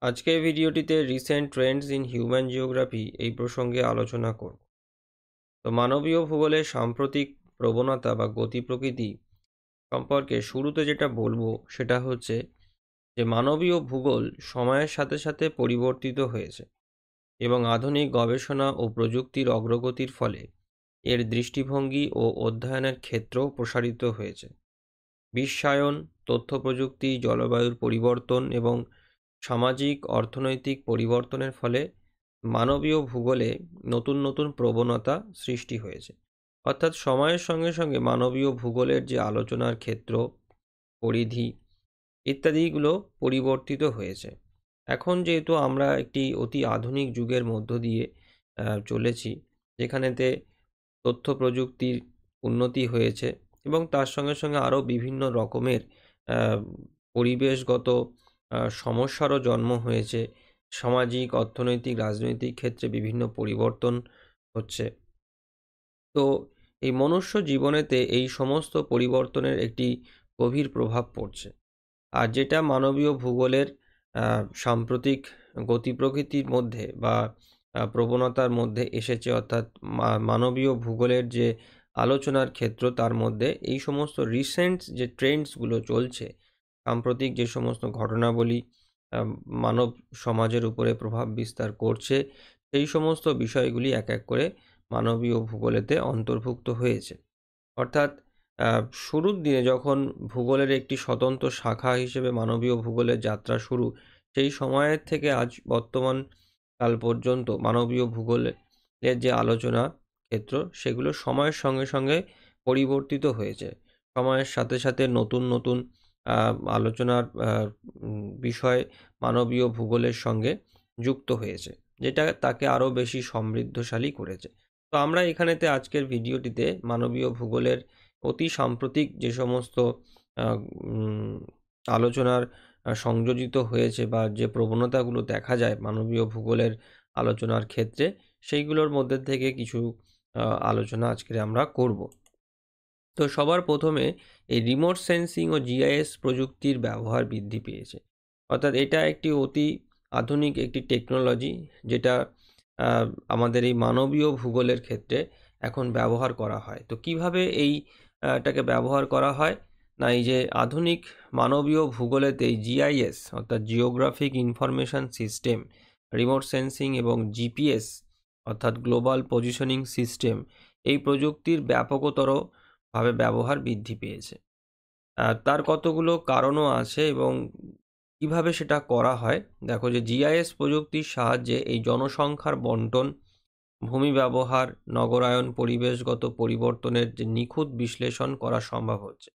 আজকের ভিডিওটিতে recent Trends in human geography এই প্রসঙ্গে আলোচনা করব। তো মানবীয় ভূগোলের সাম্প্রতিক প্রবণতা বা গতি প্রকৃতি সম্পর্কে শুরুতে যেটা বলবো সেটা হচ্ছে যে মানবীয় ভূগোল সময়ের সাথে সাথে পরিবর্তিত হয়েছে এবং আধুনিক গবেষণা ও প্রযুক্তির অগ্রগতির ফলে এর দৃষ্টিভঙ্গি ও অধ্যয়নের ক্ষেত্র প্রসারিত হয়েছে। বিশ্বায়ন, তথ্য প্রযুক্তি, জলবায়ুর পরিবর্তন এবং সামাজিক অর্থনৈতিক পরিবর্তনের ফলে মানবীয় ভূগোলে নতুন নতুন প্রবণতা সৃষ্টি হয়েছে। অর্থাৎ সময়ের সঙ্গে সঙ্গে মানবীয় ভূগোলের যে আলোচনার ক্ষেত্র, পরিধি ইত্যাদিগুলো পরিবর্তিত হয়েছে। এখন যেহেতু আমরা একটি অতি আধুনিক যুগের মধ্য দিয়ে চলেছি, যেখানেতে তথ্য প্রযুক্তির উন্নতি হয়েছে এবং তার সঙ্গে সঙ্গে আরও বিভিন্ন রকমের আহ, পরিবেশগত সমস্যারও জন্ম হয়েছে। সামাজিক, অর্থনৈতিক, রাজনৈতিক ক্ষেত্রে বিভিন্ন পরিবর্তন হচ্ছে। তো এই মনুষ্য জীবনেতে এই সমস্ত পরিবর্তনের একটি গভীর প্রভাব পড়ছে। আর যেটা মানবীয় ভূগোলের সাম্প্রতিক গতি প্রকৃতির মধ্যে বা প্রবণতার মধ্যে এসেছে, অর্থাৎ মানবীয় ভূগোলের যে আলোচনার ক্ষেত্র তার মধ্যে এই সমস্ত রিসেন্ট যে ট্রেন্ডসগুলো চলছে, সাম্প্রতিক যে সমস্ত ঘটনাবলী মানব সমাজের উপরে প্রভাব বিস্তার করছে, সেই সমস্ত বিষয়গুলি এক এক করে মানবীয় ভূগোলেতে অন্তর্ভুক্ত হয়েছে। অর্থাৎ শুরুর দিনে যখন ভূগোলের একটি স্বতন্ত্র শাখা হিসেবে মানবীয় ভূগোলের যাত্রা শুরু, সেই সময়ের থেকে আজ বর্তমান কাল পর্যন্ত মানবীয় ভূগোলের যে আলোচনা ক্ষেত্র সেগুলো সময়ের সঙ্গে সঙ্গে পরিবর্তিত হয়েছে। সময়ের সাথে সাথে নতুন নতুন আলোচনার বিষয় মানবীয় ভূগোলের সঙ্গে যুক্ত হয়েছে, যেটা তাকে আরও বেশি সমৃদ্ধশালী করেছে। তো আমরা এখানেতে আজকের ভিডিওটিতে মানবীয় ভূগোলের অতি সাম্প্রতিক যে সমস্ত আহ, উম, আলোচনার সংযোজিত হয়েছে বা যে প্রবণতাগুলো দেখা যায় মানবীয় ভূগোলের আলোচনার ক্ষেত্রে, সেইগুলোর মধ্যে থেকে কিছু আলোচনা আজকে আমরা করব। তো সবার প্রথমে এই রিমোট সেন্সিং ও জিআইএস প্রযুক্তির ব্যবহার বৃদ্ধি পেয়েছে। অর্থাৎ এটা একটি অতি আধুনিক একটি টেকনোলজি, যেটা আমাদের এই মানবীয় ভূগোলের ক্ষেত্রে এখন ব্যবহার করা হয়। তো কিভাবে এটাকে ব্যবহার করা হয়, না এই যে আধুনিক মানবীয় ভূগোলেতে এই জিআইএস অর্থাৎ geographic information system, remote sensing এবং জিপিএস অর্থাৎ গ্লোবাল পজিশনিং সিস্টেম, এই প্রযুক্তির ব্যাপকতর ভাবে ব্যবহার বৃদ্ধি পেয়েছে। তার কতগুলো কারণও আছে এবং কিভাবে সেটা করা হয়। দেখো যে জিআইএস প্রযুক্তির সাহায্যে এই জনসংখ্যার বন্টন, ভূমি ব্যবহার, নগরায়ন, পরিবেশগত পরিবর্তনের যে নিখুঁত বিশ্লেষণ করা সম্ভব হচ্ছে।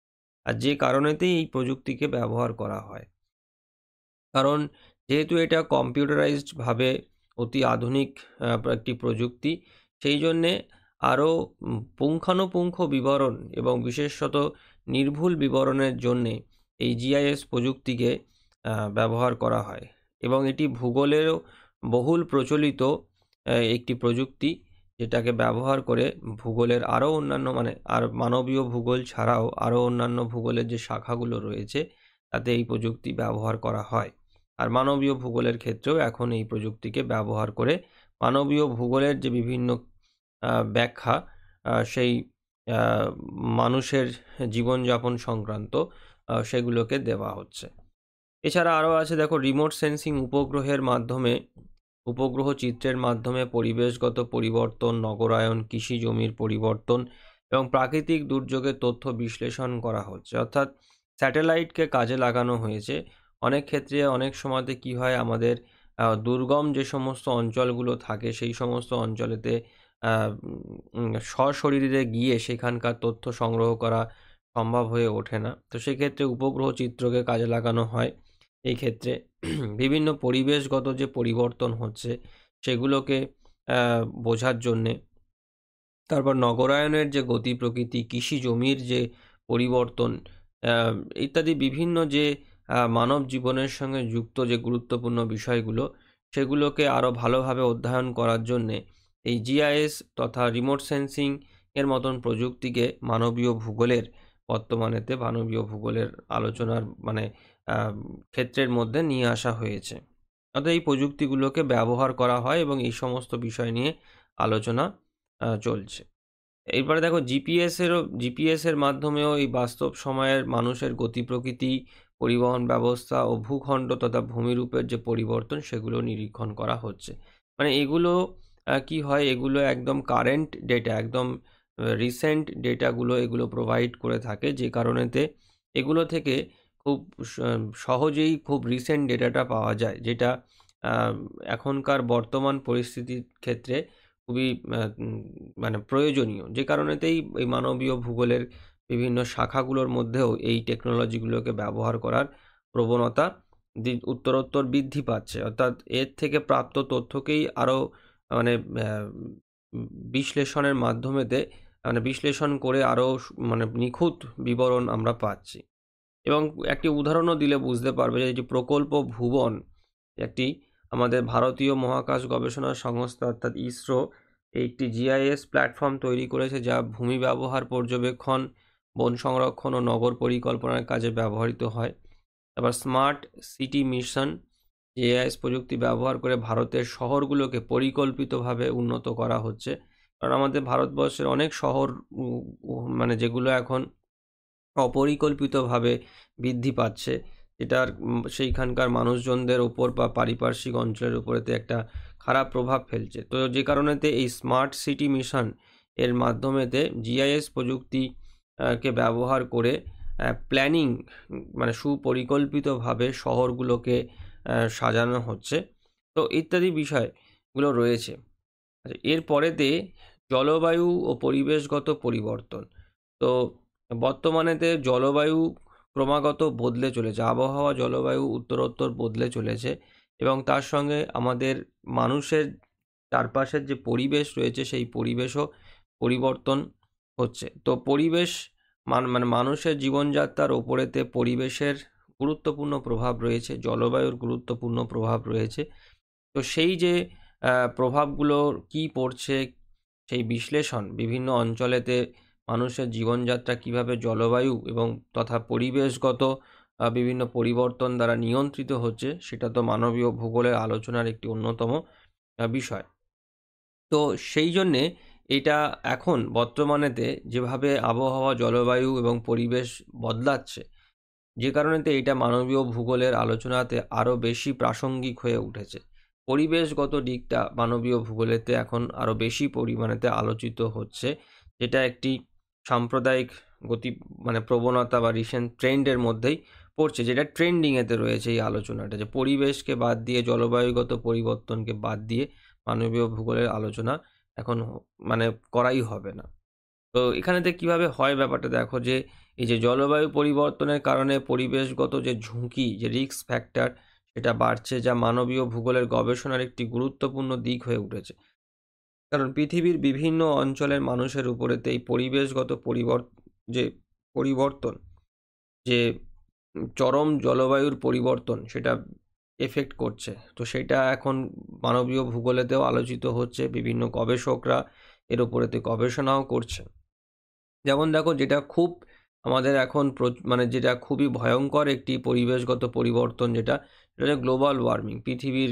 আর যে কারণেতেই এই প্রযুক্তিকে ব্যবহার করা হয়, কারণ যেহেতু এটা কম্পিউটারাইজড ভাবে অতি আধুনিক একটি প্রযুক্তি, সেই জন্যে আরও পুঙ্খানুপুঙ্খ বিবরণ এবং বিশেষত নির্ভুল বিবরণের জন্যে এই জিআইএস প্রযুক্তিকে ব্যবহার করা হয় এবং এটি ভূগোলেরও বহুল প্রচলিত একটি প্রযুক্তি, যেটাকে ব্যবহার করে ভূগোলের আরও অন্যান্য আর মানবীয় ভূগোল ছাড়াও আরও অন্যান্য ভূগোলের যে শাখাগুলো রয়েছে তাতে এই প্রযুক্তি ব্যবহার করা হয়। আর মানবীয় ভূগোলের ক্ষেত্রেও এখন এই প্রযুক্তিকে ব্যবহার করে মানবীয় ভূগোলের যে বিভিন্ন ব্যাখ্যা সেই মানুষের জীবনযাপন সংক্রান্ত সেগুলোকে দেওয়া হচ্ছে। এছাড়া আরও আছে, দেখো রিমোট সেন্সিং উপগ্রহের মাধ্যমে, উপগ্রহ চিত্রের মাধ্যমে পরিবেশগত পরিবর্তন, নগরায়ন, কৃষি জমির পরিবর্তন এবং প্রাকৃতিক দুর্যোগের তথ্য বিশ্লেষণ করা হচ্ছে। অর্থাৎ স্যাটেলাইটকে কাজে লাগানো হয়েছে। অনেক ক্ষেত্রে অনেক সময়তে কি হয়, আমাদের দুর্গম যে সমস্ত অঞ্চলগুলো থাকে সেই সমস্ত অঞ্চলেতে সশরীরে গিয়ে সেখানকার তথ্য সংগ্রহ করা সম্ভব হয়ে ওঠে না। তো সেক্ষেত্রে উপগ্রহ চিত্রকে কাজে লাগানো হয় এই ক্ষেত্রে। বিভিন্ন পরিবেশগত যে পরিবর্তন হচ্ছে সেগুলোকে বোঝার জন্যে। তারপর নগরায়নের যে গতি প্রকৃতি, কৃষি জমির যে পরিবর্তন আহ, ইত্যাদি বিভিন্ন যে মানব জীবনের সঙ্গে যুক্ত যে গুরুত্বপূর্ণ বিষয়গুলো, সেগুলোকে আরও ভালোভাবে অধ্যয়ন করার জন্যে এই জিআইএস তথা রিমোট সেন্সিং এর মতন প্রযুক্তিকে মানবীয় ভূগোলের মানবীয় ভূগোলের আলোচনার ক্ষেত্রের মধ্যে নিয়ে আসা হয়েছে। অর্থাৎ এই প্রযুক্তিগুলোকে ব্যবহার করা হয় এবং এই সমস্ত বিষয় নিয়ে আলোচনা চলছে। এরপরে দেখো জিপিএসের মাধ্যমেও এই বাস্তব সময়ের মানুষের গতি প্রকৃতি, পরিবহন ব্যবস্থা ও ভূখণ্ড তথা ভূমিরূপের যে পরিবর্তন সেগুলো নিরীক্ষণ করা হচ্ছে। মানে এগুলো কি হয়, এগুলো একদম কারেন্ট ডেটা, একদম রিসেন্ট ডেটাগুলো এগুলো প্রোভাইড করে থাকে, যে কারণেতে এগুলো থেকে খুব সহজেই খুব রিসেন্ট ডেটাটা পাওয়া যায়, যেটা এখনকার বর্তমান পরিস্থিতির ক্ষেত্রে খুবই মানে প্রয়োজনীয়, যে কারণেতেই এই মানবীয় ভূগোলের বিভিন্ন শাখাগুলোর মধ্যেও এই টেকনোলজিগুলোকে ব্যবহার করার প্রবণতা উত্তরোত্তর বৃদ্ধি পাচ্ছে। অর্থাৎ এর থেকে প্রাপ্ত তথ্যকেই আরও মানে বিশ্লেষণের মাধ্যমেতে মানে বিশ্লেষণ করে আরও মানে নিখুঁত বিবরণ আমরা পাচ্ছি। এবং একটি উদাহরণও দিলে বুঝতে পারবে যে এই যে প্রকল্প ভুবন, একটি আমাদের ভারতীয় মহাকাশ গবেষণা সংস্থা অর্থাৎ ইসরো একটি জিআইএস প্ল্যাটফর্ম তৈরি করেছে, যা ভূমি ব্যবহার পর্যবেক্ষণ, বন সংরক্ষণ ও নগর পরিকল্পনার কাজে ব্যবহৃত হয়। তারপর স্মার্ট সিটি মিশন, জিআইএস প্রযুক্তি ব্যবহার করে ভারতের শহরগুলোকে পরিকল্পিতভাবে উন্নত করা হচ্ছে। কারণ আমাদের ভারতবর্ষের অনেক শহর মানে যেগুলো এখন অপরিকল্পিতভাবে বৃদ্ধি পাচ্ছে, যেটার সেইখানকার মানুষজনদের ওপর বা পারিপার্শ্বিক অঞ্চলের উপরেতে একটা খারাপ প্রভাব ফেলছে। তো যে কারণেতে এই স্মার্ট সিটি মিশন এর মাধ্যমেতে জিআইএস প্রযুক্তি কে ব্যবহার করে প্ল্যানিং মানে সুপরিকল্পিতভাবে শহরগুলোকে সাজানো হচ্ছে। তো ইত্যাদি বিষয়গুলো রয়েছে। আচ্ছা, এর পরেতে জলবায়ু ও পরিবেশগত পরিবর্তন। তো বর্তমানেতে জলবায়ু ক্রমাগত বদলে চলেছে, আবহাওয়া জলবায়ু উত্তরোত্তর বদলে চলেছে, এবং তার সঙ্গে আমাদের মানুষের চারপাশের যে পরিবেশ রয়েছে সেই পরিবেশও পরিবর্তন হচ্ছে। তো পরিবেশ মানে মানুষের জীবনযাত্রার ওপরেতে পরিবেশের গুরুত্বপূর্ণ প্রভাব রয়েছে, জলবায়ুর গুরুত্বপূর্ণ প্রভাব রয়েছে। তো সেই যে প্রভাবগুলো কি পড়ছে, সেই বিশ্লেষণ বিভিন্ন অঞ্চলেতে মানুষের জীবনযাত্রা কিভাবে জলবায়ু এবং তথা পরিবেশগত বিভিন্ন পরিবর্তন দ্বারা নিয়ন্ত্রিত হচ্ছে, সেটা তো মানবীয় ভূগোলের আলোচনার একটি অন্যতম বিষয়। তো সেই জন্যে এটা এখন বর্তমানেতে যেভাবে আবহাওয়া জলবায়ু এবং পরিবেশ বদলাচ্ছে, যে কারণেতে এটা মানবীয় ভূগোলের আলোচনাতে আরও বেশি প্রাসঙ্গিক হয়ে উঠেছে। পরিবেশগত দিকটা মানবীয় ভূগোলেতে এখন আরও বেশি পরিমাণেতে আলোচিত হচ্ছে, যেটা একটি সাম্প্রদায়িক গতি মানে প্রবণতা বা রিসেন্ট ট্রেন্ডের মধ্যেই পড়ছে, যেটা ট্রেন্ডিংয়েতে রয়েছে এই আলোচনাটা, যে পরিবেশকে বাদ দিয়ে, জলবায়ুগত পরিবর্তনকে বাদ দিয়ে মানবীয় ভূগোলের আলোচনা এখন মানে করাই হবে না। তো এখানেতে কিভাবে হয় ব্যাপারটা দেখো, যে এই যে জলবায়ু পরিবর্তনের কারণে পরিবেশগত যে ঝুঁকি, যে রিস্ক ফ্যাক্টর, সেটা বাড়ছে, যা মানবীয় ভূগোলের গবেষণার একটি গুরুত্বপূর্ণ দিক হয়ে উঠেছে। কারণ পৃথিবীর বিভিন্ন অঞ্চলের মানুষের উপরেতে এই পরিবেশগত যে পরিবর্তন, যে চরম জলবায়ুর পরিবর্তন, সেটা এফেক্ট করছে। তো সেটা এখন মানবীয় ভূগোলেতেও আলোচিত হচ্ছে, বিভিন্ন গবেষকরা এর উপরেতে গবেষণাও করছে। যেমন দেখো, যেটা খুব আমাদের এখন মানে যেটা খুবই ভয়ঙ্কর একটি পরিবেশগত পরিবর্তন, যেটা হচ্ছে গ্লোবাল ওয়ার্মিং। পৃথিবীর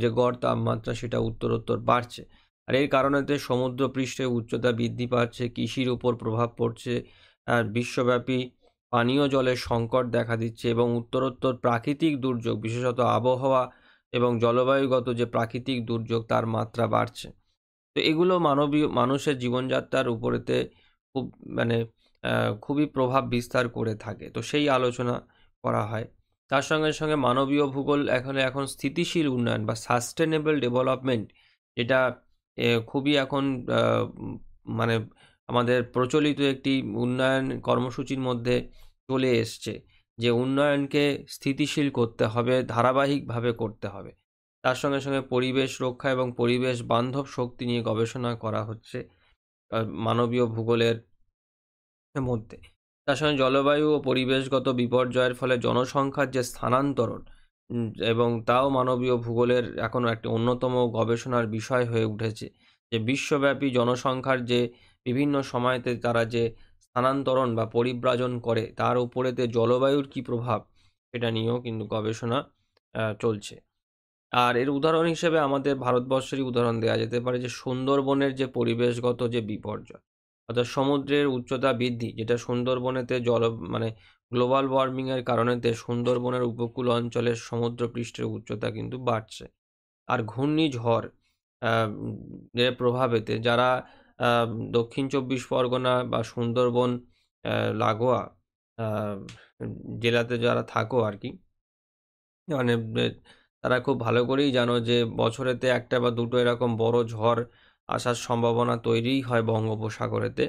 যে গড় তাপমাত্রা সেটা উত্তরোত্তর বাড়ছে, আর এর কারণেতে সমুদ্রপৃষ্ঠের উচ্চতা বৃদ্ধি পাচ্ছে, কৃষির উপর প্রভাব পড়ছে, আর বিশ্বব্যাপী পানীয় জলের সংকট দেখা দিচ্ছে, এবং উত্তরোত্তর প্রাকৃতিক দুর্যোগ, বিশেষত আবহাওয়া এবং জলবায়ুগত যে প্রাকৃতিক দুর্যোগ, তার মাত্রা বাড়ছে। তো এগুলো মানুষের জীবনযাত্রার উপরেতে খুব মানে খুবই প্রভাব বিস্তার করে থাকে। তো সেই আলোচনা করা হয়। তার সঙ্গে সঙ্গে মানবীয় ভূগোল এখন স্থিতিশীল উন্নয়ন বা সাস্টেনেবল ডেভেলপমেন্ট, যেটা খুবই এখন মানে আমাদের প্রচলিত একটি উন্নয়ন কর্মসূচির মধ্যে চলে এসছে, যে উন্নয়নকে স্থিতিশীল করতে হবে, ধারাবাহিকভাবে করতে হবে। তার সঙ্গে সঙ্গে পরিবেশ রক্ষা এবং পরিবেশ বান্ধব শক্তি নিয়ে গবেষণা করা হচ্ছে মানবীয় ভূগোলের মধ্যে। তার সঙ্গে জলবায়ু ও পরিবেশগত বিপর্যয়ের ফলে জনসংখ্যার যে স্থানান্তরণ, এবং তাও মানবীয় ভূগোলের এখনও একটি অন্যতম গবেষণার বিষয় হয়ে উঠেছে, যে বিশ্বব্যাপী জনসংখ্যার যে বিভিন্ন সময়তে তারা যে স্থানান্তরণ বা পরিব্রাজন করে, তার উপরেতে জলবায়ুর কী প্রভাব, সেটা নিয়েও কিন্তু গবেষণা চলছে। আর এর উদাহরণ হিসেবে আমাদের ভারতবর্ষেরই উদাহরণ দেওয়া যেতে পারে যে সুন্দরবনের যে পরিবেশগত যে বিপর্যয়, অর্থাৎ সমুদ্রের উচ্চতা বৃদ্ধি, যেটা সুন্দরবনেতে মানে গ্লোবাল ওয়ার্মিংয়ের কারণেতে সুন্দরবনের উপকূল অঞ্চলের সমুদ্রপৃষ্ঠের উচ্চতা কিন্তু বাড়ছে। আর ঘূর্ণিঝড় এর প্রভাবেতে যারা দক্ষিণ চব্বিশ পরগনা বা সুন্দরবন লাগোয়া আহ, জেলাতে যারা থাকো আর কি, মানে তারা খুব ভালো করেই জানো যে বছরেতে একটা বা দুটো এরকম বড় ঝড় আসার সম্ভাবনা তৈরিই হয় বঙ্গোপসাগরেতে।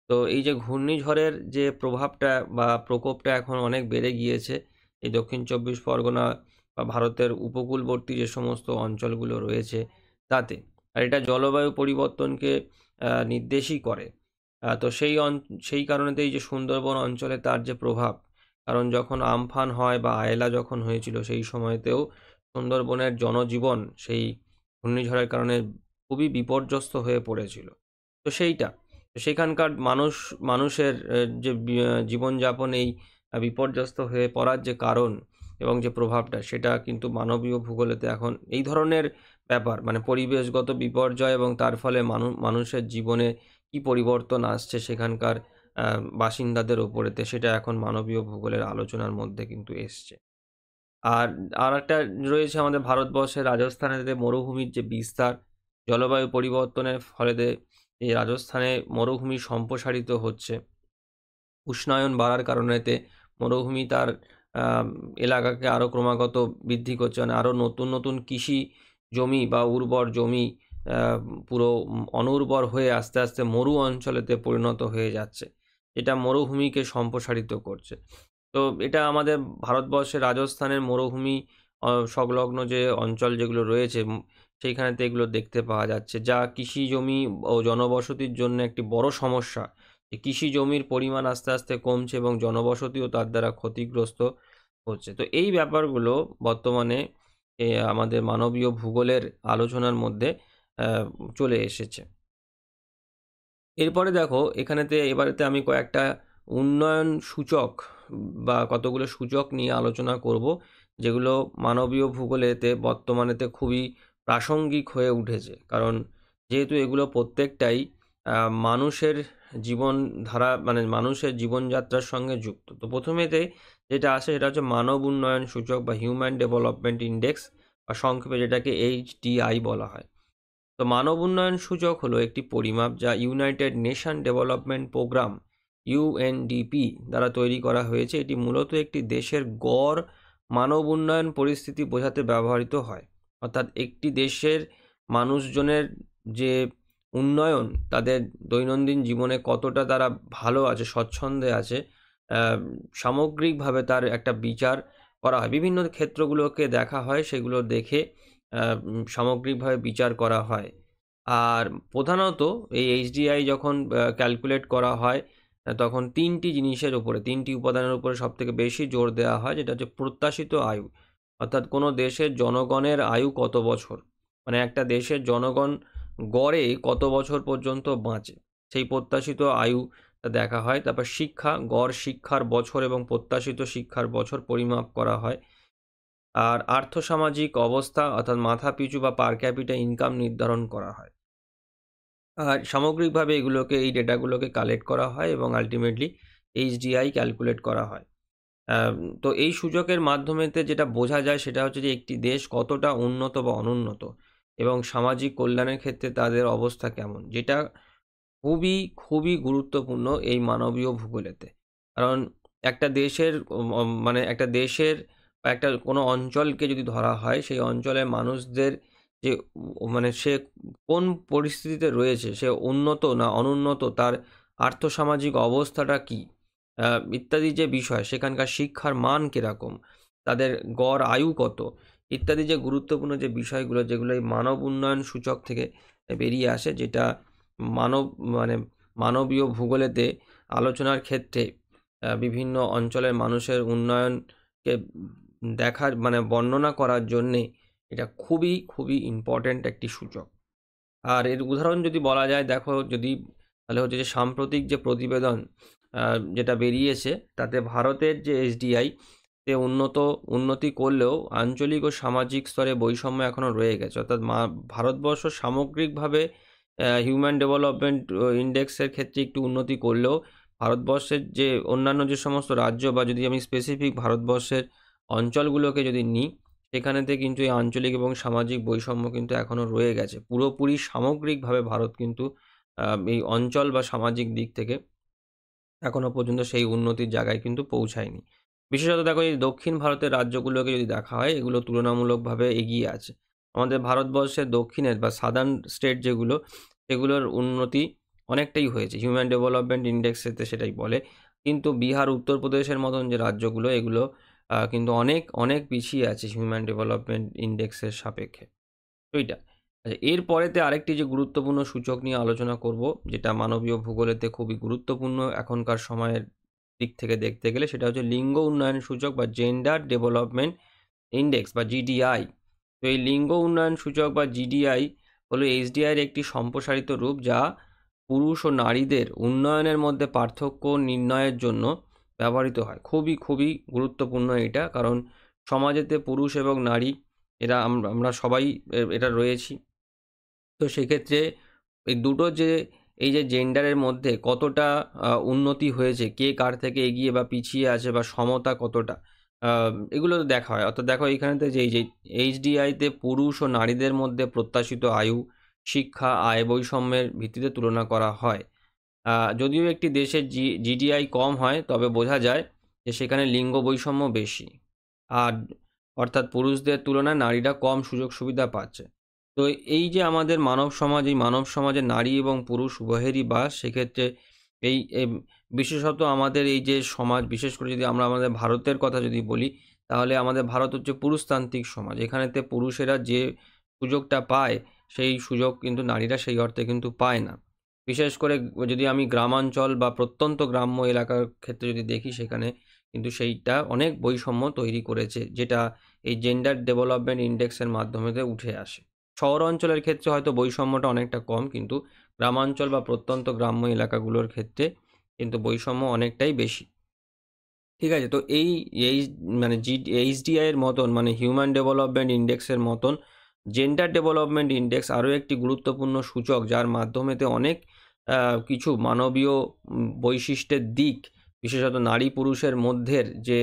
তো এই যে ঘূর্ণিঝড়ের যে প্রভাবটা বা প্রকোপটা এখন অনেক বেড়ে গিয়েছে এই দক্ষিণ চব্বিশ পরগনা বা ভারতের উপকূলবর্তী যে সমস্ত অঞ্চলগুলো রয়েছে তাতে। আর এটা জলবায়ু পরিবর্তনকে নির্দেশই করে। তো সেই কারণেতে এই যে সুন্দরবন অঞ্চলে তার যে প্রভাব, কারণ যখন আমফান হয় বা আয়লা যখন হয়েছিল সেই সময়তেও সুন্দরবনের জনজীবন সেই ঘূর্ণিঝড়ের কারণে খুবই বিপর্যস্ত হয়ে পড়েছিল। তো তো সেখানকার মানুষের যে জীবনযাপন এই বিপর্যস্ত হয়ে পড়ার যে কারণ এবং যে প্রভাবটা, সেটা কিন্তু মানবীয় ভূগোলেতে এখন এই ধরনের ব্যাপার, মানে পরিবেশগত বিপর্যয় এবং তার ফলে মানুষের জীবনে কি পরিবর্তন আসছে সেখানকার বাসিন্দাদের ওপরেতে, সেটা এখন মানবীয় ভূগোলের আলোচনার মধ্যে কিন্তু এসছে। আর আর একটা রয়েছে আমাদের ভারতবর্ষের রাজস্থানেতে মরুভূমির যে বিস্তার, জলবায়ু পরিবর্তনের ফলেতে এই রাজস্থানে মরুভূমি সম্প্রসারিত হচ্ছে। উষ্ণায়ন বাড়ার কারণেতে মরুভূমি তার এলাকাকে আরও ক্রমাগত বৃদ্ধি করছে, মানে আরও নতুন নতুন কৃষি জমি বা উর্বর জমি পুরো অনুর্বর হয়ে আস্তে আস্তে মরু অঞ্চলেতে পরিণত হয়ে যাচ্ছে, এটা মরুভূমিকে সম্প্রসারিত করছে। তো এটা আমাদের ভারতবর্ষের রাজস্থানের মরুভূমি সংলগ্ন যে অঞ্চল যেগুলো রয়েছে সেইখানেতে এগুলো দেখতে পাওয়া যাচ্ছে, যা কৃষি জমি ও জনবসতির জন্য একটি বড় সমস্যা। যে কৃষি জমির পরিমাণ আস্তে আস্তে কমছে এবং জনবসতিও তার দ্বারা ক্ষতিগ্রস্ত হচ্ছে। তো এই ব্যাপারগুলো বর্তমানে আমাদের মানবীয় ভূগোলের আলোচনার মধ্যে চলে এসেছে। এরপরে দেখো এবারেতে আমি কয়েকটা উন্নয়ন সূচক বা কতগুলো সূচক নিয়ে আলোচনা করব, যেগুলো মানবীয় ভূগোলেতে বর্তমানেতে খুবই প্রাসঙ্গিক হয়ে উঠেছে, কারণ যেহেতু এগুলো প্রত্যেকটাই মানুষের জীবনধারা, মানে মানুষের জীবনযাত্রার সঙ্গে যুক্ত। তো প্রথমেতে যেটা আসে সেটা হচ্ছে মানব উন্নয়ন সূচক বা হিউম্যান ডেভেলপমেন্ট ইন্ডেক্স, বা সংক্ষেপে যেটাকে HDI বলা হয়। তো মানব উন্নয়ন সূচক হলো একটি পরিমাপ যা united nation development programme UNDP দ্বারা তৈরি করা হয়েছে। এটি মূলত একটি দেশের গড় মানব উন্নয়ন পরিস্থিতি বোঝাতে ব্যবহৃত হয়। অর্থাৎ একটি দেশের মানুষজনের যে উন্নয়ন, তাদের দৈনন্দিন জীবনে কতটা তারা ভালো আছে, স্বচ্ছন্দে আছে, সামগ্রিকভাবে তার একটা বিচার করা হয়। বিভিন্ন ক্ষেত্রগুলোকে দেখা হয়, সেগুলো দেখে সামগ্রিকভাবে বিচার করা হয়। আর প্রধানত এই HDI যখন ক্যালকুলেট করা হয় তখন তিনটি উপাদানের উপরে সবথেকে বেশি জোর দেওয়া হয়, যেটা হচ্ছে প্রত্যাশিত আয়ু। অর্থাৎ কোনো দেশের জনগণের আয়ু কত বছর, মানে একটা দেশের জনগণ গড়ে কত বছর পর্যন্ত বাঁচে, সেই প্রত্যাশিত আয়ু দেখা হয়। তারপর শিক্ষা, গড় শিক্ষার বছর এবং প্রত্যাশিত শিক্ষার বছর পরিমাপ করা হয়। আর আর্থসামাজিক অবস্থা অর্থাৎ মাথাপিছু বা পার ক্যাপিটা ইনকাম নির্ধারণ করা হয়। আর সামগ্রিকভাবে এই ডেটাগুলোকে কালেক্ট করা হয় এবং আলটিমেটলি HDI ক্যালকুলেট করা হয়। তো এই সূচকের মাধ্যমেতে যেটা বোঝা যায় সেটা হচ্ছে যে একটি দেশ কতটা উন্নত বা অনুন্নত এবং সামাজিক কল্যাণের ক্ষেত্রে তাদের অবস্থা কেমন, যেটা খুবই খুবই গুরুত্বপূর্ণ এই মানবীয় ভূগোলেতে। কারণ একটা দেশের মানে একটা দেশের বা একটা কোনো অঞ্চলকে যদি ধরা হয়, সেই অঞ্চলের মানুষদের যে মানে সে কোন পরিস্থিতিতে রয়েছে, সে উন্নত না অনুন্নত, তার আর্থসামাজিক অবস্থাটা কী, ইত্যাদি যে বিষয়, সেখানকার শিক্ষার মান কীরকম, তাদের গড় আয়ু কত, ইত্যাদি যে গুরুত্বপূর্ণ যে বিষয়গুলো, যেগুলো এই মানব উন্নয়ন সূচক থেকে বেরিয়ে আসে, যেটা মানব মানে মানবীয় ভূগোলেতে আলোচনার ক্ষেত্রে বিভিন্ন অঞ্চলের মানুষের উন্নয়নকে দেখার মানে বর্ণনা করার জন্যে এটা খুবই খুবই ইম্পর্ট্যান্ট একটি সূচক। আর এর উদাহরণ যদি বলা যায়, দেখো যদি, তাহলে হচ্ছে যে সাম্প্রতিক যে প্রতিবেদন যেটা বেরিয়েছে, তাতে ভারতের যে HDI তে উন্নতি করলেও আঞ্চলিক ও সামাজিক স্তরে বৈষম্য এখনও রয়ে গেছে। অর্থাৎ ভারতবর্ষ সামগ্রিকভাবে হিউম্যান ডেভেলপমেন্ট ইন্ডেক্সের ক্ষেত্রে একটু উন্নতি করলেও ভারতবর্ষের যে অন্যান্য যে সমস্ত রাজ্য, বা যদি আমি স্পেসিফিক ভারতবর্ষের অঞ্চলগুলোকে যদি নিই, সেখানেতে কিন্তু এই আঞ্চলিক এবং সামাজিক বৈষম্য কিন্তু এখনও রয়ে গেছে। পুরোপুরি সামগ্রিকভাবে ভারত কিন্তু এই অঞ্চল বা সামাজিক দিক থেকে এখনও পর্যন্ত সেই উন্নতির জায়গায় কিন্তু পৌঁছায়নি। বিশেষত দেখো, এই দক্ষিণ ভারতের রাজ্যগুলোকে যদি দেখা হয়, এগুলো তুলনামূলকভাবে এগিয়ে আছে। আমাদের ভারতবর্ষের দক্ষিণের বা সাদার্ন স্টেট যেগুলো, সেগুলোর উন্নতি অনেকটাই হয়েছে, হিউম্যান ডেভেলপমেন্ট ইন্ডেক্সেতে সেটাই বলে। কিন্তু বিহার, উত্তরপ্রদেশের মতন যে রাজ্যগুলো, এগুলো কিন্তু অনেক অনেক পিছিয়ে আছে হিউম্যান ডেভেলপমেন্ট ইন্ডেক্সের সাপেক্ষে। তো এইটা আচ্ছা, এরপরেতে আরেকটি যে গুরুত্বপূর্ণ সূচক নিয়ে আলোচনা করব, যেটা মানবীয় ভূগোলেতে খুবই গুরুত্বপূর্ণ এখনকার সময়ের দিক থেকে দেখতে গেলে, সেটা হচ্ছে লিঙ্গ উন্নয়ন সূচক বা জেন্ডার ডেভেলপমেন্ট ইন্ডেক্স বা জিডিআই। তো এই লিঙ্গ উন্নয়ন সূচক বা জিডিআই হলো এইচডিআইয়ের একটি সম্প্রসারিত রূপ, যা পুরুষ ও নারীদের উন্নয়নের মধ্যে পার্থক্য নির্ণয়ের জন্য ব্যবহৃত হয়। খুবই খুবই গুরুত্বপূর্ণ এটা, কারণ সমাজেতে পুরুষ এবং নারী এরা আমরা সবাই এটা রয়েছি। তো সেক্ষেত্রে এই দুটো যে এই যে জেন্ডারের মধ্যে কতটা উন্নতি হয়েছে, কে কার থেকে এগিয়ে বা পিছিয়ে আছে, বা সমতা কতটা, এগুলো তো দেখা হয়। অর্থাৎ দেখো, এইখানেতে যে এই যে এইচডিআইতে পুরুষ ও নারীদের মধ্যে প্রত্যাশিত আয়ু, শিক্ষা, আয় বৈষম্যের ভিত্তিতে তুলনা করা হয়। যদিও একটি দেশের জিডিআই কম হয়, তবে বোঝা যায় যে সেখানে লিঙ্গ বৈষম্য বেশি। আর অর্থাৎ পুরুষদের তুলনায় নারীরা কম সুযোগ সুবিধা পাচ্ছে। তো এই যে আমাদের মানব সমাজ, এই মানব সমাজে নারী এবং পুরুষ উভয়েরই বাস। সেক্ষেত্রে এই বিশেষত আমাদের এই যে সমাজ, বিশেষ করে যদি আমরা আমাদের ভারতের কথা যদি বলি, তাহলে আমাদের ভারত হচ্ছে পুরুষতান্ত্রিক সমাজ। এখানেতে পুরুষেরা যে সুযোগটা পায়, সেই সুযোগ কিন্তু নারীরা সেই অর্থে কিন্তু পায় না। বিশেষ করে যদি আমি গ্রামাঞ্চল বা প্রত্যন্ত গ্রাম্য এলাকার ক্ষেত্রে যদি দেখি, সেখানে কিন্তু সেইটা অনেক বৈষম্য তৈরি করেছে, যেটা এই জেন্ডার ডেভেলপমেন্ট ইন্ডেক্সের মাধ্যমে উঠে আসে। শহর অঞ্চলের ক্ষেত্রে হয়তো বৈষম্যটা অনেকটা কম, কিন্তু গ্রামাঞ্চল বা প্রত্যন্ত গ্রাম্য এলাকাগুলোর ক্ষেত্রে কিন্তু বৈষম্য অনেকটাই বেশি। ঠিক আছে, তো এই মানে এইচডিআই এর মতন, মানে হিউম্যান ডেভেলপমেন্ট ইন্ডেক্সের মতন জেন্ডার ডেভেলপমেন্ট ইন্ডেক্স আরও একটি গুরুত্বপূর্ণ সূচক, যার মাধ্যমেতে অনেক কিছু মানবীয় বৈশিষ্ট্যের দিক, বিশেষত নারী পুরুষের মধ্যের যে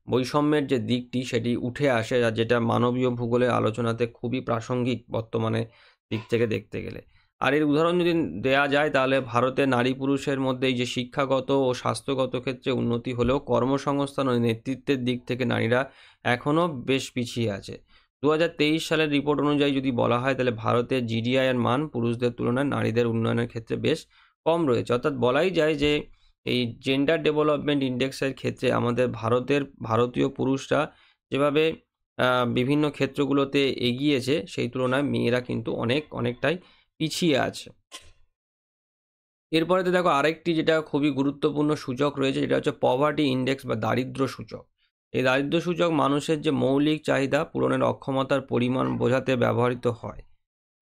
বৈষম্যের যে দিকটি, সেটি উঠে আসে, আর যেটা মানবীয় ভূগোলের আলোচনাতে খুবই প্রাসঙ্গিক বর্তমানে দিক থেকে দেখতে গেলে। আর এর উদাহরণ যদি দেয়া যায়, তাহলে ভারতে নারী পুরুষের মধ্যে এই যে শিক্ষাগত ও স্বাস্থ্যগত ক্ষেত্রে উন্নতি হলেও কর্মসংস্থান ও নেতৃত্বের দিক থেকে নারীরা এখনও বেশ পিছিয়ে আছে। 2023 সালের রিপোর্ট অনুযায়ী যদি বলা হয়, তাহলে ভারতের জিডিআই এর মান পুরুষদের তুলনায় নারীদের উন্নয়নের ক্ষেত্রে বেশ কম রয়েছে। অর্থাৎ বলাই যায় যে এই জেন্ডার ডেভেলপমেন্ট ইন্ডেক্সের ক্ষেত্রে আমাদের ভারতীয় পুরুষরা যেভাবে বিভিন্ন ক্ষেত্রগুলোতে এগিয়েছে, সেই তুলনায় মেয়েরা কিন্তু অনেকটাই পিছিয়ে আছে। এরপরে তো দেখো, আরেকটি যেটা খুবই গুরুত্বপূর্ণ সূচক রয়েছে, যেটা হচ্ছে পভার্টি ইন্ডেক্স বা দারিদ্র্য সূচক। এই দারিদ্র্য সূচক মানুষের যে মৌলিক চাহিদা পূরণের অক্ষমতার পরিমাণ বোঝাতে ব্যবহৃত হয়।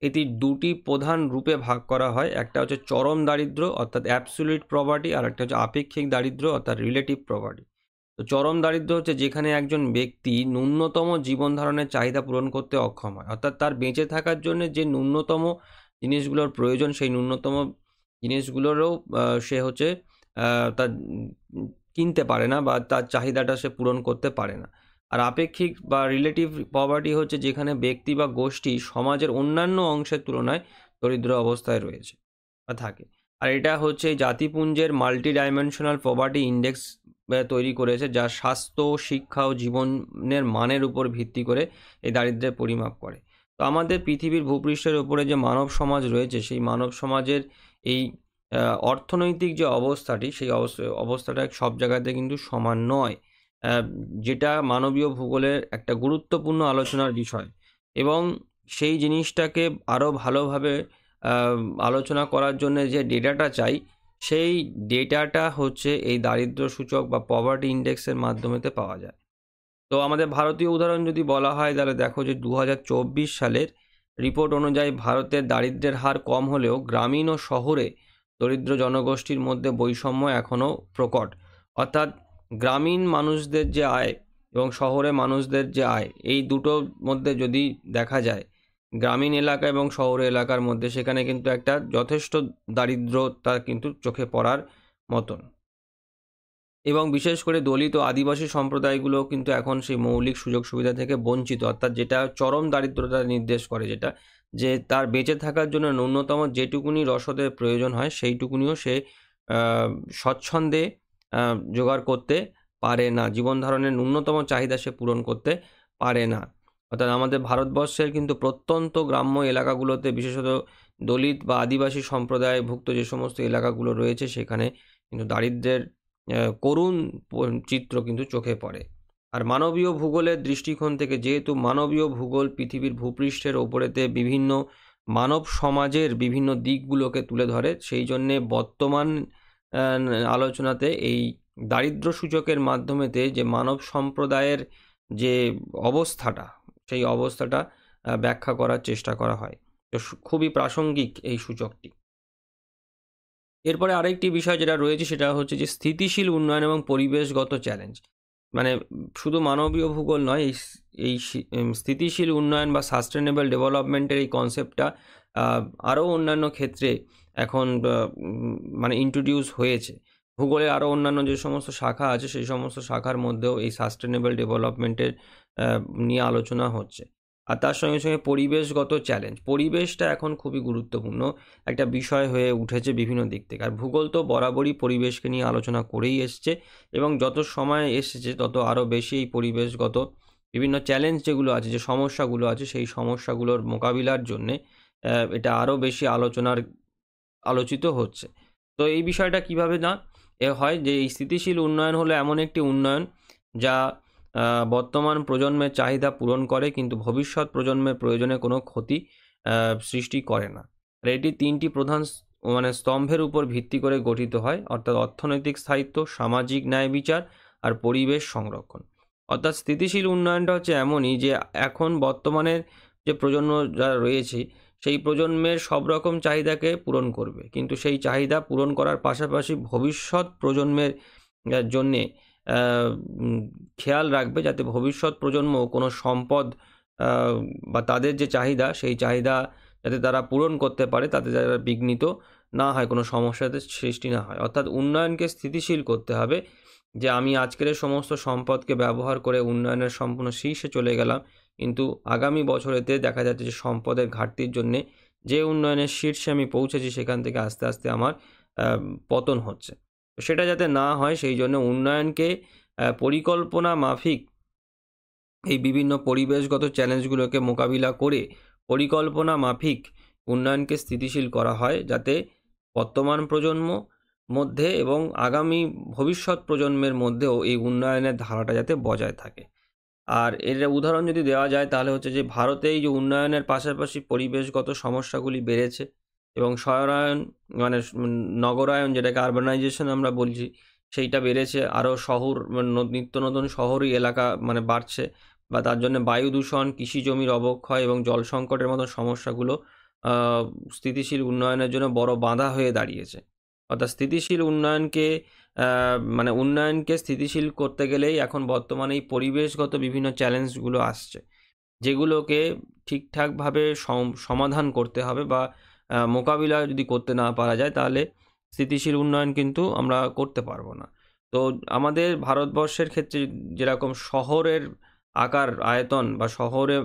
এটি দুটি প্রধান রূপে ভাগ করা হয়। একটা হচ্ছে চরম দারিদ্র্য অর্থাৎ অ্যাবসলিউট পভার্টি, আর একটা হচ্ছে আপেক্ষিক দারিদ্র্য অর্থাৎ রিলেটিভ পভার্টি। তো চরম দারিদ্র্য হচ্ছে যেখানে একজন ব্যক্তি ন্যূনতম জীবন ধারণের চাহিদা পূরণ করতে অক্ষম হয়, অর্থাৎ তার বেঁচে থাকার জন্য যে ন্যূনতম জিনিসগুলোর প্রয়োজন, সেই ন্যূনতম জিনিসগুলোরও সে হচ্ছে তার কিনতে পারে না, বা তার চাহিদাটা সে পূরণ করতে পারে না। আর আপেক্ষিক বা রিলেটিভ পভার্টি হচ্ছে যেখানে ব্যক্তি বা গোষ্ঠী সমাজের অন্যান্য অংশের তুলনায় দরিদ্র অবস্থায় রয়েছে বা থাকে। আর এটা হচ্ছে জাতিপুঞ্জের মাল্টি ডাইমেনশনাল পভার্টি ইন্ডেক্স তৈরি করেছে, যা স্বাস্থ্য, শিক্ষা ও জীবনের মানের উপর ভিত্তি করে এই দারিদ্র্যের পরিমাপ করে। তো আমাদের পৃথিবীর ভূপৃষ্ঠের উপরে যে মানব সমাজ রয়েছে, সেই মানব সমাজের এই অর্থনৈতিক যে অবস্থাটি, সেই অবস্থাটা সব জায়গাতে কিন্তু সমান নয়, যেটা মানবীয় ভূগোলের একটা গুরুত্বপূর্ণ আলোচনার বিষয়। এবং সেই জিনিসটাকে আরও ভালোভাবে আলোচনা করার জন্য যে ডেটাটা চাই, সেই ডেটাটা হচ্ছে এই দারিদ্র্য সূচক বা পভার্টি ইন্ডেক্সের মাধ্যমেতে পাওয়া যায়। তো আমাদের ভারতীয় উদাহরণ যদি বলা হয়, তাহলে দেখো যে 2024 সালের রিপোর্ট অনুযায়ী ভারতের দারিদ্র্যের হার কম হলেও গ্রামীণ ও শহরে দরিদ্র জনগোষ্ঠীর মধ্যে বৈষম্য এখনও প্রকট। অর্থাৎ গ্রামীণ মানুষদের যে আয়, এবং শহরে মানুষদের যে আয়, এই দুটোর মধ্যে যদি দেখা যায় গ্রামীণ এলাকা এবং শহর এলাকার মধ্যে, সেখানে কিন্তু একটা যথেষ্ট দারিদ্রতা কিন্তু চোখে পড়ার মতন। এবং বিশেষ করে দলিত ও আদিবাসী সম্প্রদায়গুলো কিন্তু এখন সেই মৌলিক সুযোগ সুবিধা থেকে বঞ্চিত, অর্থাৎ যেটা চরম দারিদ্রতা নির্দেশ করে, যেটা যে তার বেঁচে থাকার জন্য ন্যূনতম যেটুকুনি রসদের প্রয়োজন হয় সেইটুকুনিও সে স্বচ্ছন্দে জোগাড় করতে পারে না, জীবন ধারণের ন্যূনতম চাহিদা সে পূরণ করতে পারে না। অর্থাৎ আমাদের ভারতবর্ষের কিন্তু প্রত্যন্ত গ্রাম্য এলাকাগুলোতে, বিশেষত দলিত বা আদিবাসী সম্প্রদায়ভুক্ত যে সমস্ত এলাকাগুলো রয়েছে, সেখানে কিন্তু দারিদ্র্যের করুণ চিত্র কিন্তু চোখে পড়ে। আর মানবীয় ভূগোলের দৃষ্টিকোণ থেকে, যেহেতু মানবীয় ভূগোল পৃথিবীর ভূপৃষ্ঠের ওপরেতে বিভিন্ন মানব সমাজের বিভিন্ন দিকগুলোকে তুলে ধরে, সেই জন্যে বর্তমান আলোচনাতে এই দারিদ্র সূচকের মাধ্যমেতে যে মানব সম্প্রদায়ের যে অবস্থাটা, সেই অবস্থাটা ব্যাখ্যা করার চেষ্টা করা হয়। তো খুবই প্রাসঙ্গিক এই সূচকটি। এরপরে আরেকটি বিষয় যেটা রয়েছে, সেটা হচ্ছে যে স্থিতিশীল উন্নয়ন এবং পরিবেশগত চ্যালেঞ্জ। মানে শুধু মানবীয় ভূগোল নয়, এই স্থিতিশীল উন্নয়ন বা সাস্টেনেবল ডেভেলপমেন্টের এই কনসেপ্টটা আরও অন্যান্য ক্ষেত্রে এখন মানে ইন্ট্রোডিউস হয়েছে। ভূগোলে আরও অন্যান্য যে সমস্ত শাখা আছে, সেই সমস্ত শাখার মধ্যেও এই সাস্টেনেবল ডেভেলপমেন্টের নিয়ে আলোচনা হচ্ছে। আর তার সঙ্গে সঙ্গে পরিবেশগত চ্যালেঞ্জ, পরিবেশটা এখন খুবই গুরুত্বপূর্ণ একটা বিষয় হয়ে উঠেছে বিভিন্ন দিক থেকে। আর ভূগোল তো বরাবরই পরিবেশকে নিয়ে আলোচনা করেই এসছে, এবং যত সময় এসেছে তত আরও বেশি এই পরিবেশগত বিভিন্ন চ্যালেঞ্জ যেগুলো আছে, যে সমস্যাগুলো আছে, সেই সমস্যাগুলোর মোকাবিলার জন্যে এটা আরও বেশি আলোচিত হচ্ছে। তো এই বিষয়টা কিভাবে না হয়, যে এই স্থিতিশীল উন্নয়ন হলো এমন একটি উন্নয়ন যা বর্তমান প্রজন্মের চাহিদা পূরণ করে, কিন্তু ভবিষ্যৎ প্রজন্মের প্রয়োজনে কোনো ক্ষতি সৃষ্টি করে না। আর এটি তিনটি প্রধান মানে স্তম্ভের উপর ভিত্তি করে গঠিত হয়, অর্থাৎ অর্থনৈতিক স্থায়িত্ব, সামাজিক ন্যায় বিচার আর পরিবেশ সংরক্ষণ। অর্থাৎ স্থিতিশীল উন্নয়নটা হচ্ছে এমনই যে এখন বর্তমানের যে প্রজন্ম যারা রয়েছে, সেই প্রজন্মের সব রকম চাহিদাকে পূরণ করবে, কিন্তু সেই চাহিদা পূরণ করার পাশাপাশি ভবিষ্যৎ প্রজন্মের জন্যে খেয়াল রাখবে যাতে ভবিষ্যৎ প্রজন্ম কোনো সম্পদ বা তাদের যে চাহিদা, সেই চাহিদা যাতে তারা পূরণ করতে পারে, তাতে যারা বিঘ্নিত না হয়, কোনো সমস্যাতে সৃষ্টি না হয়। অর্থাৎ উন্নয়নকে স্থিতিশীল করতে হবে, যে আমি আজকের সমস্ত সম্পদকে ব্যবহার করে উন্নয়নের সম্পূর্ণ শীর্ষে চলে গেলাম, কিন্তু আগামী বছরেতে দেখা যাচ্ছে যে সম্পদের ঘাটতির জন্যে যে উন্নয়নের শীর্ষে আমি পৌঁছেছি, সেখান থেকে আস্তে আস্তে আমার পতন হচ্ছে। তো সেটা যাতে না হয়, সেই জন্য উন্নয়নকে পরিকল্পনা মাফিক এই বিভিন্ন পরিবেশগত চ্যালেঞ্জগুলোকে মোকাবিলা করে পরিকল্পনা মাফিক উন্নয়নকে স্থিতিশীল করা হয়, যাতে বর্তমান প্রজন্ম মধ্যে এবং আগামী ভবিষ্যৎ প্রজন্মের মধ্যেও এই উন্নয়নের ধারাটা যাতে বজায় থাকে। আর এর উদাহরণ যদি দেওয়া যায়, তাহলে হচ্ছে যে ভারতে এই যে উন্নয়নের পাশাপাশি পরিবেশগত সমস্যাগুলি বেড়েছে, এবং শহরায়ন মানে নগরায়ন, যেটাকে আরবানাইজেশন আমরা বলছি, সেইটা বেড়েছে। আরও শহর নিত্য নতুন শহরি এলাকা মানে বাড়ছে, বা তার জন্য বায়ু দূষণ, কৃষি জমির অবক্ষয় এবং জল সংকটের মতো সমস্যাগুলো স্থিতিশীল উন্নয়নের জন্য বড় বাধা হয়ে দাঁড়িয়েছে। অর্থাৎ স্থিতিশীল উন্নয়নকে মানে উন্নয়নকে স্থিতিশীল করতে গেলেই এখন বর্তমানে এই পরিবেশগত বিভিন্ন চ্যালেঞ্জগুলো আসছে, যেগুলোকে ঠিকঠাকভাবে সমাধান করতে হবে, বা মোকাবিলা যদি করতে না পারা যায়, তাহলে স্থিতিশীল উন্নয়ন কিন্তু আমরা করতে পারবো না। তো আমাদের ভারতবর্ষের ক্ষেত্রে যেরকম শহরের আকার আয়তন বা শহরে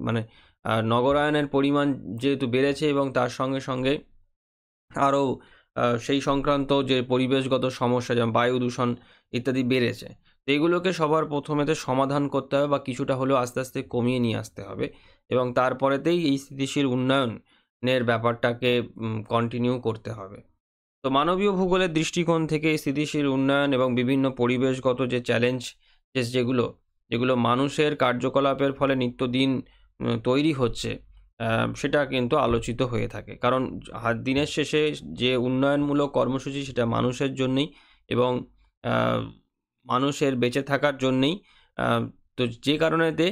মানে নগরায়নের পরিমাণ যেহেতু বেড়েছে, এবং তার সঙ্গে সঙ্গে আরও সেই সংক্রান্ত যে পরিবেশগত সমস্যা, যেমন বায়ু দূষণ ইত্যাদি বেড়েছে, তো এগুলোকে সবার প্রথমেতে সমাধান করতে হবে, বা কিছুটা হলেও আস্তে আস্তে কমিয়ে নিয়ে আসতে হবে, এবং তারপরেতেই এই স্থিতিশীল উন্নয়নের ব্যাপারটাকে কন্টিনিউ করতে হবে। তো মানবীয় ভূগোলের দৃষ্টিকোণ থেকে স্থিতিশীল উন্নয়ন এবং বিভিন্ন পরিবেশগত যে চ্যালেঞ্জ যেগুলো যেগুলো মানুষের কার্যকলাপের ফলে নিত্যদিন তৈরি হচ্ছে, সেটা কিন্তু আলোচিত হয়ে থাকে। কারণ দিনের শেষে যে উন্নয়নমূলক কর্মসূচি, সেটা মানুষের জন্যেই, এবং মানুষের বেঁচে থাকার জন্যেই। তো যে কারণেতে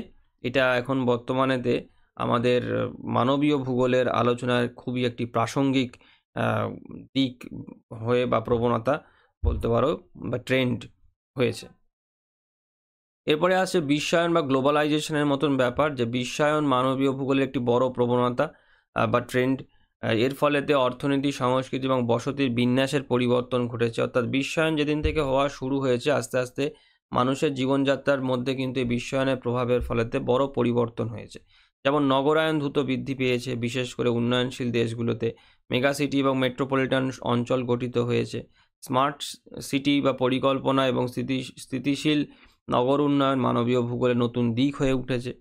এটা এখন বর্তমানেতে আমাদের মানবীয় ভূগোলের আলোচনার খুবই একটি প্রাসঙ্গিক দিক হয়ে, বা প্রবণতা বলতে পারো, বা ট্রেন্ড হয়েছে। এরপরে আসছে বিশ্বায়ন বা গ্লোবালাইজেশনের মতন ব্যাপার, যে বিশ্বায়ন মানবীয় ভূগোলের একটি বড় প্রবণতা বা ট্রেন্ড। এর ফলেতে অর্থনীতি, সংস্কৃতি এবং বসতির বিন্যাসের পরিবর্তন ঘটেছে। অর্থাৎ বিশ্বায়ন যেদিন থেকে হওয়া শুরু হয়েছে, আস্তে আস্তে মানুষের জীবনযাত্রার মধ্যে কিন্তু এই বিশ্বায়নের প্রভাবের ফলেতে বড় পরিবর্তন হয়েছে। যেমন নগরায়ন দ্রুত বৃদ্ধি পেয়েছে, বিশেষ করে উন্নয়নশীল দেশগুলোতে। মেগা সিটি এবং মেট্রোপলিটন অঞ্চল গঠিত হয়েছে। স্মার্ট সিটি বা পরিকল্পনা এবং স্থিতিশীল নগর উন্নয়ন মানবীয় ভূগোলে নতুন দিক হয়ে উঠেছে।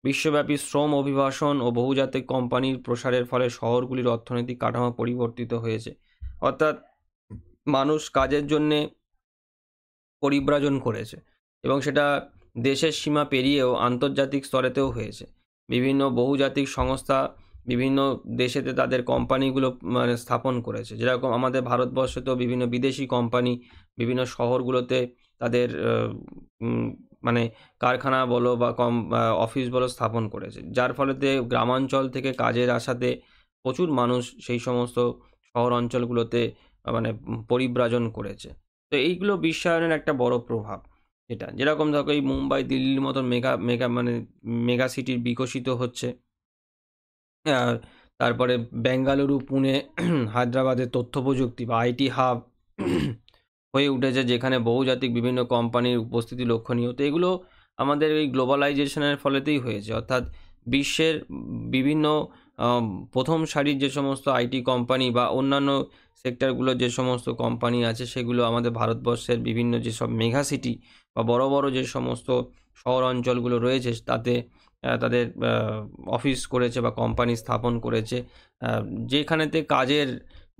বিশ্বব্যাপী শ্রম অভিবাসন ও বহুজাতিক কোম্পানির প্রসারের ফলে শহরগুলির অর্থনৈতিক কাঠামো পরিবর্তিত হয়েছে। অর্থাৎ মানুষ কাজের জন্যে পরিব্রাজন করেছে, এবং সেটা দেশের সীমা পেরিয়েও আন্তর্জাতিক স্তরেতেও হয়েছে। বিভিন্ন বহুজাতিক সংস্থা বিভিন্ন দেশেতে তাদের কোম্পানিগুলো মানে স্থাপন করেছে। যেরকম আমাদের ভারতবর্ষেতেও বিভিন্ন বিদেশি কোম্পানি বিভিন্ন শহরগুলোতে তাদের মানে কারখানা বলো বা অফিস বলো স্থাপন করেছে, যার ফলেতে গ্রামাঞ্চল থেকে কাজের আশাতে প্রচুর মানুষ সেই সমস্ত শহর অঞ্চলগুলোতে মানে পরিব্রাজন করেছে। তো এইগুলো বিশ্বায়নের একটা বড় প্রভাব। এটা যেরকম দেখো, এই মুম্বাই, দিল্লির মতন মেগা মেগা মানে মেগা সিটির বিকশিত হচ্ছে। তারপরে বেঙ্গালুরু, পুনে, হায়দ্রাবাদের তথ্য প্রযুক্তি বা আইটি হাব হয়ে উঠেছে, যেখানে বহুজাতিক বিভিন্ন কোম্পানির উপস্থিতি লক্ষণীয়। তো এগুলো আমাদের এই গ্লোবালাইজেশনের ফলেতেই হয়েছে। অর্থাৎ বিশ্বের বিভিন্ন প্রথম সারির যে সমস্ত আইটি কোম্পানি বা অন্যান্য সেক্টরগুলোর যে সমস্ত কোম্পানি আছে, সেগুলো আমাদের ভারতবর্ষের বিভিন্ন যেসব মেগা সিটি বা বড় বড় যে সমস্ত শহর অঞ্চলগুলো রয়েছে, তাতে তাদের অফিস করেছে বা কোম্পানি স্থাপন করেছে, যেখানেতে কাজের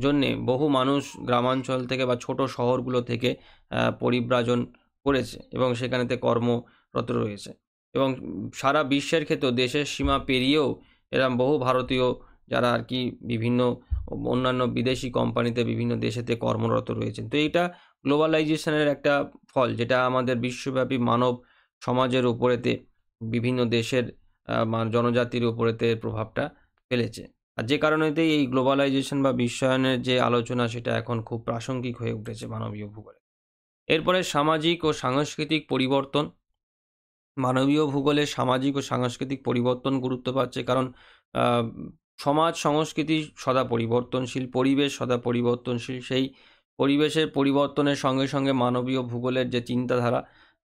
জন্যে বহু মানুষ গ্রামাঞ্চল থেকে বা ছোট শহরগুলো থেকে পরিব্রাজন করেছে এবং সেখানেতে কর্মরত রয়েছে। এবং সারা বিশ্বের ক্ষেত্রেও দেশের সীমা পেরিয়েও এরকম বহু ভারতীয় যারা আর কি বিভিন্ন অন্যান্য বিদেশি কোম্পানিতে বিভিন্ন দেশেতে কর্মরত রয়েছেন। তো এইটা গ্লোবালাইজেশনের একটা ফল, যেটা আমাদের বিশ্বব্যাপী মানব সমাজের উপরেতে বিভিন্ন দেশের জনজাতির উপরেতে প্রভাবটা ফেলেছে। আর যে কারণেতেই এই গ্লোবালাইজেশন বা বিশ্বায়নের যে আলোচনা, সেটা এখন খুব প্রাসঙ্গিক হয়ে উঠেছে মানবীয় ভূগোলে। এরপরে সামাজিক ও সাংস্কৃতিক পরিবর্তন। মানবীয় ভূগোলে সামাজিক ও সাংস্কৃতিক পরিবর্তন গুরুত্ব পাচ্ছে, কারণ সমাজ সংস্কৃতি সদা পরিবর্তনশীল, পরিবেশ সদা পরিবর্তনশীল। সেই পরিবেশের পরিবর্তনের সঙ্গে সঙ্গে মানবীয় ভূগোলের যে চিন্তাধারা,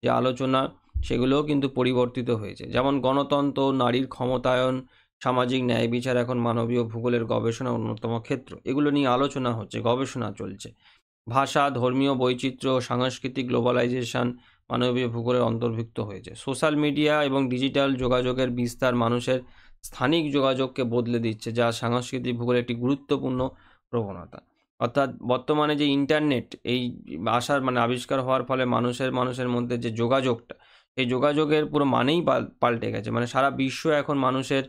যে আলোচনা, সেগুলোও কিন্তু পরিবর্তিত হয়েছে। যেমন গণতন্ত্র, নারীর ক্ষমতায়ন, সামাজিক ন্যায় বিচার এখন মানবীয় ভূগোলের গবেষণার অন্যতম ক্ষেত্র। এগুলো নিয়ে আলোচনা হচ্ছে, গবেষণা চলছে। ভাষা, ধর্মীয় বৈচিত্র্য, সাংস্কৃতিক গ্লোবালাইজেশন মানবীয় ভূগোলের অন্তর্ভুক্ত হয়েছে। সোশ্যাল মিডিয়া এবং ডিজিটাল যোগাযোগের বিস্তার মানুষের স্থানিক যোগাযোগকে বদলে দিচ্ছে, যা সাংস্কৃতিক ভূগোলের একটি গুরুত্বপূর্ণ প্রবণতা। অর্থাৎ বর্তমানে যে ইন্টারনেট এই আসার আবিষ্কার হওয়ার ফলে মানুষের মধ্যে যে যোগাযোগটা, সেই যোগাযোগের পুরো মানেই পাল্টে গেছে। সারা বিশ্ব এখন মানুষের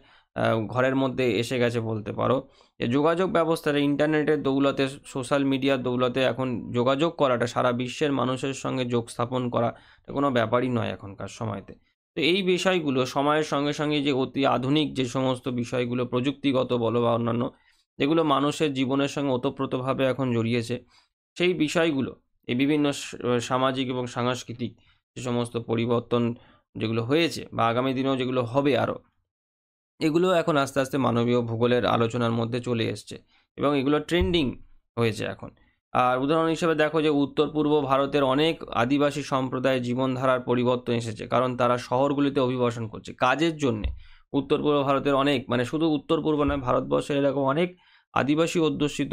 ঘরের মধ্যে এসে গেছে বলতে পারো। যে যোগাযোগ ব্যবস্থাটা ইন্টারনেটের দৌলতে, সোশ্যাল মিডিয়ার দৌলতে এখন যোগাযোগ করাটা, সারা বিশ্বের মানুষের সঙ্গে যোগ স্থাপন করা, এটা কোনো ব্যাপারই নয় এখনকার সময়তে। তো এই বিষয়গুলো সময়ের সঙ্গে সঙ্গে যে অতি আধুনিক যে সমস্ত বিষয়গুলো প্রযুক্তিগত বলো বা অন্যান্য, যেগুলো মানুষের জীবনের সঙ্গে ওতপ্রোতভাবে এখন জড়িয়েছে, সেই বিষয়গুলো এই বিভিন্ন সামাজিক এবং সাংস্কৃতিক যে সমস্ত পরিবর্তন যেগুলো হয়েছে বা আগামী দিনেও যেগুলো হবে আরও, এগুলো এখন আস্তে আস্তে মানবীয় ভূগোলের আলোচনার মধ্যে চলে এসছে এবং এগুলো ট্রেন্ডিং হয়েছে এখন। আর উদাহরণ হিসেবে দেখো যে উত্তর পূর্ব ভারতের অনেক আদিবাসী সম্প্রদায়ের জীবনধারার পরিবর্তন এসেছে, কারণ তারা শহরগুলিতে অভিবাসন করছে কাজের জন্যে। উত্তর পূর্ব ভারতের অনেক শুধু উত্তর পূর্ব নয়, ভারতবর্ষের এরকম অনেক আদিবাসী অধ্যুষিত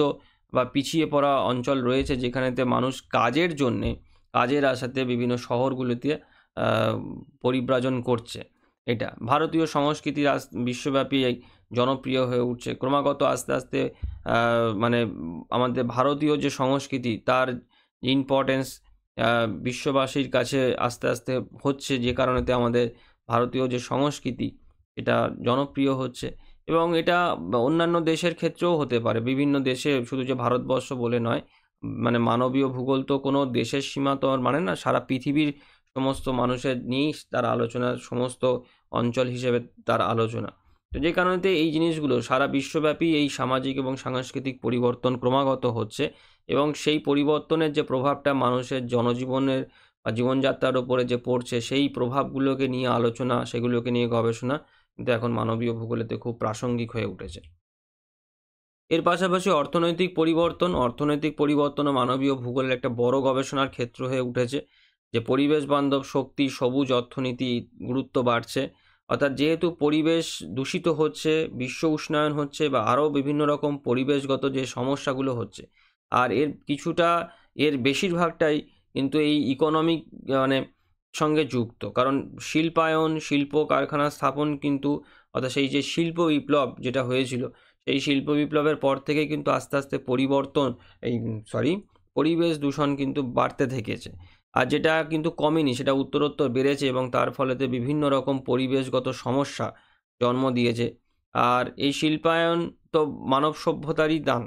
বা পিছিয়ে পড়া অঞ্চল রয়েছে, যেখানেতে মানুষ কাজের জন্যে, কাজের আশাতে বিভিন্ন শহরগুলিতে পরিব্রাজন করছে। এটা ভারতীয় সংস্কৃতির বিশ্বব্যাপী জনপ্রিয় হয়ে উঠছে ক্রমাগত। আস্তে আস্তে আমাদের ভারতীয় যে সংস্কৃতি, তার ইম্পর্টেন্স বিশ্ববাসীর কাছে আস্তে আস্তে হচ্ছে, যে কারণেতে আমাদের ভারতীয় যে সংস্কৃতি, এটা জনপ্রিয় হচ্ছে। এবং এটা অন্যান্য দেশের ক্ষেত্রেও হতে পারে, বিভিন্ন দেশে, শুধু যে ভারতবর্ষ বলে নয়। মানবীয় ভূগোল তো কোনো দেশের সীমা তো আর না, সারা পৃথিবীর সমস্ত মানুষের নিয়েই তার আলোচনা, সমস্ত অঞ্চল হিসেবে তার আলোচনা। তো যে কারণেতে এই জিনিসগুলো সারা বিশ্বব্যাপী এই সামাজিক এবং সাংস্কৃতিক পরিবর্তন ক্রমাগত হচ্ছে, এবং সেই পরিবর্তনের যে প্রভাবটা মানুষের জনজীবনের বা জীবনযাত্রার ওপরে যে পড়ছে সেই প্রভাবগুলোকে নিয়ে আলোচনা, সেগুলোকে নিয়ে গবেষণা কিন্তু এখন মানবীয় ভূগোলেতে খুব প্রাসঙ্গিক হয়ে উঠেছে। এর পাশাপাশি অর্থনৈতিক পরিবর্তনও মানবীয় ভূগোলের একটা বড় গবেষণার ক্ষেত্র হয়ে উঠেছে। যে পরিবেশ বান্ধব শক্তি, সবুজ অর্থনীতি গুরুত্ব বাড়ছে। অর্থাৎ যেহেতু পরিবেশ দূষিত হচ্ছে, বিশ্ব উষ্ণায়ন হচ্ছে বা আরও বিভিন্ন রকম পরিবেশগত যে সমস্যাগুলো হচ্ছে, আর এর বেশিরভাগটাই কিন্তু এই ইকোনমিক মানে সঙ্গে যুক্ত। কারণ শিল্পায়ন, শিল্প কারখানা স্থাপন কিন্তু, অর্থাৎ সেই যে শিল্প বিপ্লব যেটা হয়েছিল, সেই শিল্প বিপ্লবের পর থেকেই কিন্তু আস্তে আস্তে পরিবেশ দূষণ কিন্তু বাড়তে থেকেছে। আর যেটা কিন্তু কমেনি, সেটা উত্তরোত্তর বেড়েছে এবং তার ফলেতে বিভিন্ন রকম পরিবেশগত সমস্যা জন্ম দিয়েছে। আর এই শিল্পায়ন তো মানব সভ্যতারই দান।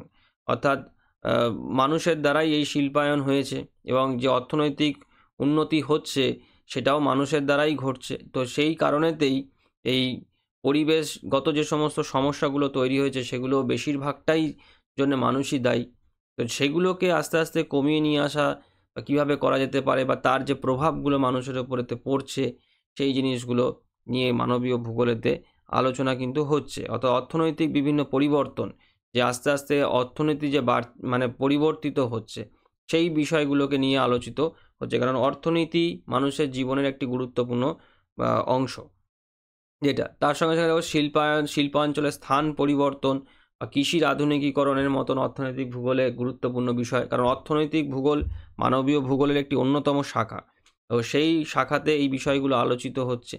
অর্থাৎ আ মানুষের দ্বারাই এই শিল্পায়ন হয়েছে এবং যে অর্থনৈতিক উন্নতি হচ্ছে সেটাও মানুষের দ্বারাই ঘটছে। তো সেই কারণেতেই এই পরিবেশগত যে সমস্ত সমস্যাগুলো তৈরি হয়েছে সেগুলো বেশিরভাগটাই জন্য মানুষই দায়ী। তো সেগুলোকে আস্তে আস্তে কমিয়ে নিয়ে আসা বা কীভাবে করা যেতে পারে বা তার যে প্রভাবগুলো মানুষের ওপরেতে পড়ছে, সেই জিনিসগুলো নিয়ে মানবীয় ভূগোলেতে আলোচনা কিন্তু হচ্ছে। অর্থাৎ অর্থনৈতিক বিভিন্ন পরিবর্তন, যে আস্তে আস্তে অর্থনীতি যে মানে পরিবর্তিত হচ্ছে, সেই বিষয়গুলোকে নিয়ে আলোচিত হচ্ছে। কারণ অর্থনীতি মানুষের জীবনের একটি গুরুত্বপূর্ণ অংশ। যেটা তার সঙ্গে সঙ্গে দেখো শিল্পাঞ্চলের স্থান পরিবর্তন বা কৃষির আধুনিকীকরণের মতন অর্থনৈতিক ভূগোলে গুরুত্বপূর্ণ বিষয়। কারণ অর্থনৈতিক ভূগোল মানবীয় ভূগোলের একটি অন্যতম শাখা। তো সেই শাখাতে এই বিষয়গুলো আলোচিত হচ্ছে।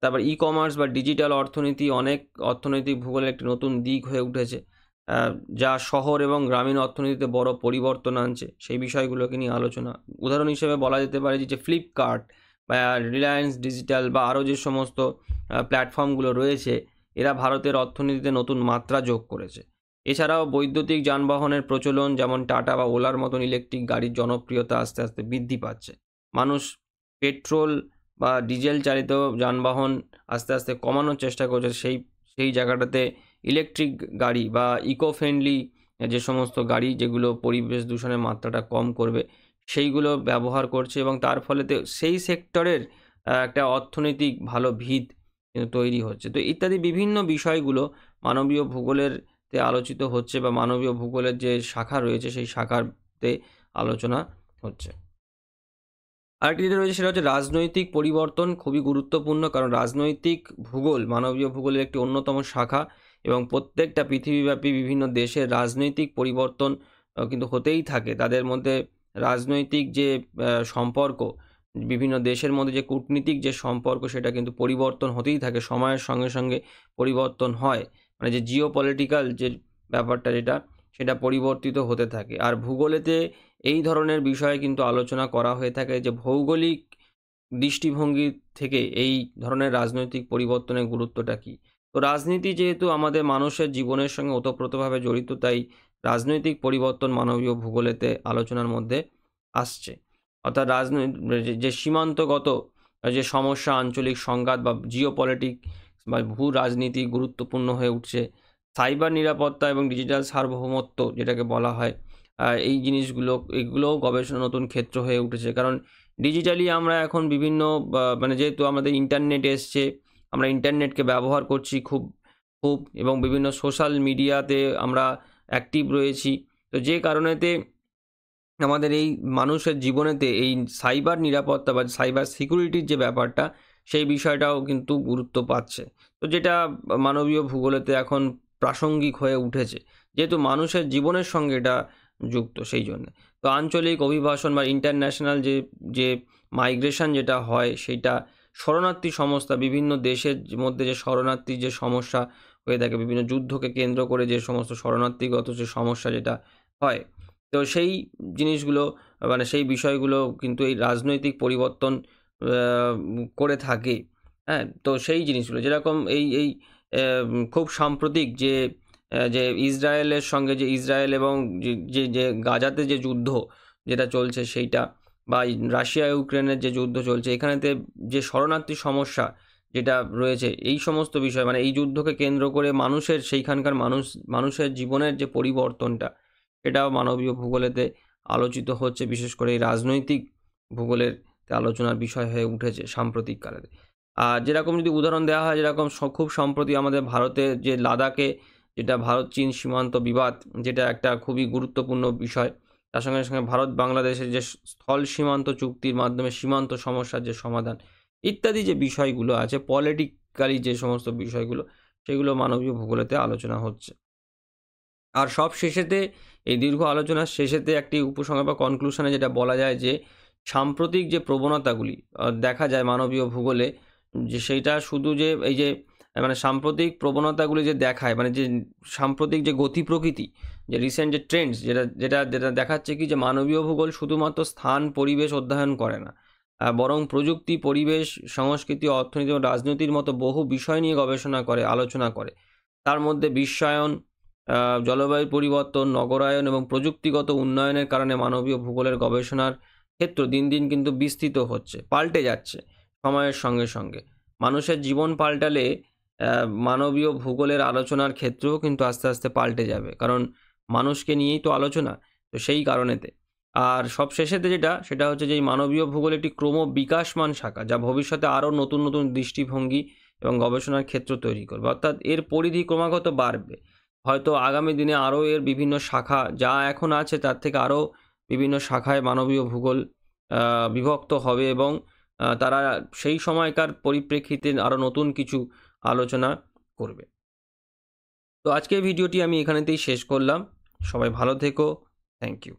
তারপর ই-কমার্স বা ডিজিটাল অর্থনীতি অনেক অর্থনৈতিক ভূগোলের একটি নতুন দিক হয়ে উঠেছে। যা শহর এবং গ্রামীণ অর্থনীতিতে বড় পরিবর্তন আনছে, সেই বিষয়গুলোকে নিয়ে আলোচনা। উদাহরণ হিসেবে বলা যেতে পারে যে ফ্লিপকার্ট বা রিলায়েন্স ডিজিটাল বা আরও যে সমস্ত প্ল্যাটফর্মগুলো রয়েছে, এরা ভারতের অর্থনীতিতে নতুন মাত্রা যোগ করেছে। এছাড়াও বৈদ্যুতিক যানবাহনের প্রচলন, যেমন টাটা বা ওলার মতন ইলেকট্রিক গাড়ির জনপ্রিয়তা আস্তে আস্তে বৃদ্ধি পাচ্ছে। মানুষ পেট্রোল বা ডিজেল চালিত যানবাহন আস্তে আস্তে কমানোর চেষ্টা করছে। সেই জায়গাটাতে ইলেকট্রিক গাড়ি বা ইকো ফ্রেন্ডলি যে সমস্ত গাড়ি, যেগুলো পরিবেশ দূষণের মাত্রাটা কম করবে, সেইগুলো ব্যবহার করছে এবং তার ফলেতে সেই সেক্টরের একটা অর্থনৈতিক ভালো ভিত কিন্তু তৈরি হচ্ছে। তো ইত্যাদি বিভিন্ন বিষয়গুলো মানবীয় ভূগোলেরতে আলোচিত হচ্ছে বা মানবীয় ভূগোলের যে শাখা রয়েছে সেই শাখাতে আলোচনা হচ্ছে। আরেকটি যেটা রয়েছে সেটা হচ্ছে রাজনৈতিক পরিবর্তন, খুবই গুরুত্বপূর্ণ। কারণ রাজনৈতিক ভূগোল মানবীয় ভূগোলের একটি অন্যতম শাখা এবং প্রত্যেকটা পৃথিবীব্যাপী বিভিন্ন দেশের রাজনৈতিক পরিবর্তন কিন্তু হতেই থাকে। তাদের মধ্যে রাজনৈতিক যে সম্পর্ক, বিভিন্ন দেশের মধ্যে যে কূটনীতিক যে সম্পর্ক, সেটা কিন্তু পরিবর্তন হতেই থাকে। সময়ের সঙ্গে সঙ্গে পরিবর্তন হয়। মানে যে জিওপলিটিক্যাল যে ব্যাপারটা যেটা, সেটা পরিবর্তিত হতে থাকে। আর ভূগোলেতে এই ধরনের বিষয়ে কিন্তু আলোচনা করা হয়ে থাকে যে ভৌগোলিক দৃষ্টিভঙ্গি থেকে এই ধরনের রাজনৈতিক পরিবর্তনের গুরুত্বটা কী। তো রাজনীতি যেহেতু আমাদের মানুষের জীবনের সঙ্গে ওতপ্রোতভাবে জড়িত, তাই রাজনৈতিক পরিবর্তন মানবীয় ভূগোলেতে আলোচনার মধ্যে আসছে। অর্থাৎ যে সীমান্তগত যে সমস্যা, আঞ্চলিক সংঘাত বা জিওপলিটিক্স বা ভূ রাজনীতি গুরুত্বপূর্ণ হয়ে উঠছে। সাইবার নিরাপত্তা এবং ডিজিটাল সার্বভৌমত্ব যেটাকে বলা হয়, এই এগুলোও গবেষণার নতুন ক্ষেত্র হয়ে উঠেছে। কারণ ডিজিটালি আমরা এখন বিভিন্ন মানে যেহেতু আমাদের ইন্টারনেট এসছে, আমরা ইন্টারনেটকে ব্যবহার করছি খুব খুব এবং বিভিন্ন সোশ্যাল মিডিয়াতে আমরা অ্যাক্টিভ রয়েছি। তো যে কারণেতে আমাদের এই মানুষের জীবনেতে এই সাইবার নিরাপত্তা বা সাইবার সিকিউরিটির যে ব্যাপারটা, সেই বিষয়টাও কিন্তু গুরুত্ব পাচ্ছে। তো যেটা মানবীয় ভূগোলেতে এখন প্রাসঙ্গিক হয়ে উঠেছে। যেহেতু মানুষের জীবনের সঙ্গে এটা যুক্ত, সেই জন্যে। তো আঞ্চলিক অভিবাসন বা ইন্টারন্যাশনাল যে মাইগ্রেশন যেটা হয়, সেইটা শরণার্থী সংস্থা, বিভিন্ন দেশের মধ্যে যে শরণার্থীর যে সমস্যা হয়ে থাকে, বিভিন্ন যুদ্ধকে কেন্দ্র করে যে সমস্ত শরণার্থীগত যে সমস্যা যেটা হয়, তো সেই জিনিসগুলো মানে সেই বিষয়গুলো কিন্তু এই রাজনৈতিক পরিবর্তন করে থাকে। হ্যাঁ? তো সেই জিনিসগুলো যেরকম খুব সাম্প্রতিক যে ইসরায়েলের সঙ্গে যে ইসরায়েল এবং যে গাজাতে যে যুদ্ধ যেটা চলছে সেইটা, বা রাশিয়া ইউক্রেনের যে যুদ্ধ চলছে, এখানেতে যে শরণার্থী সমস্যা যেটা রয়েছে, এই সমস্ত বিষয় মানে এই যুদ্ধকে কেন্দ্র করে সেইখানকার মানুষের জীবনের যে পরিবর্তনটা, এটাও মানবীয় ভূগোলেতে আলোচিত হচ্ছে। বিশেষ করে এই রাজনৈতিক ভূগোলের আলোচনার বিষয় হয়ে উঠেছে সাম্প্রতিক কালে। আর যেরকম যদি উদাহরণ দেওয়া হয়, যেরকম খুব সম্প্রতি আমাদের ভারতে যে লাদাখে যেটা ভারত চীন সীমান্ত বিবাদ, যেটা একটা খুবই গুরুত্বপূর্ণ বিষয়। তার সঙ্গে সঙ্গে ভারত বাংলাদেশের যে স্থল সীমান্ত চুক্তির মাধ্যমে সীমান্ত সমস্যার যে সমাধান ইত্যাদি যে বিষয়গুলো আছে, পলিটিক্যালি যে সমস্ত বিষয়গুলো, সেগুলো মানবীয় ভূগোলেতে আলোচনা হচ্ছে। আর সব শেষেতে, এই দীর্ঘ আলোচনার শেষেতে একটি উপসংহার বা কনক্লুশনে যেটা বলা যায় যে সাম্প্রতিক যে প্রবণতাগুলি দেখা যায় মানবীয় ভূগোলে, যে সেইটা শুধু যে এই যে মানে সাম্প্রতিক প্রবণতাগুলি যে দেখায়, মানে যে সাম্প্রতিক যে গতি প্রকৃতি, যে রিসেন্ট যে ট্রেন্ডস, যেটা যেটা যেটা দেখাচ্ছে কি যে মানবীয় ভূগোল শুধুমাত্র স্থান পরিবেশ অধ্যয়ন করে না, বরং প্রযুক্তি, পরিবেশ, সংস্কৃতি, অর্থনীতি ও রাজনীতির মতো বহু বিষয় নিয়ে গবেষণা করে, আলোচনা করে। তার মধ্যে বিশ্বায়ন, জলবায়ু পরিবর্তন, নগরায়ন এবং প্রযুক্তিগত উন্নয়নের কারণে মানবীয় ভূগোলের গবেষণার ক্ষেত্র দিন দিন কিন্তু বিস্তৃত হচ্ছে, পাল্টে যাচ্ছে সময়ের সঙ্গে সঙ্গে। মানুষের জীবন পাল্টালে মানবীয় ভূগোলের আলোচনার ক্ষেত্রেও কিন্তু আস্তে আস্তে পাল্টে যাবে, কারণ মানুষকে নিয়েই তো আলোচনা, তো সেই কারণেতে। আর সবশেষেতে যেটা, সেটা হচ্ছে যে এই মানবীয় ভূগোল একটি ক্রমবিকাশমান শাখা, যা ভবিষ্যতে আরও নতুন নতুন দৃষ্টিভঙ্গি এবং গবেষণার ক্ষেত্র তৈরি করবে, অর্থাৎ এর পরিধি ক্রমাগত বাড়বে। হয়তো আগামী দিনে আরও এর বিভিন্ন শাখা যা এখন আছে তার থেকে আরও বিভিন্ন শাখায় মানবীয় ভূগোল বিভক্ত হবে, এবং তারা সেই সময়কার পরিপ্রেক্ষিতে আরও নতুন কিছু আলোচনা করবে। তো আজকের ভিডিওটি আমি এখানেতেই শেষ করলাম। সবাই ভালো থেকো। Thank you.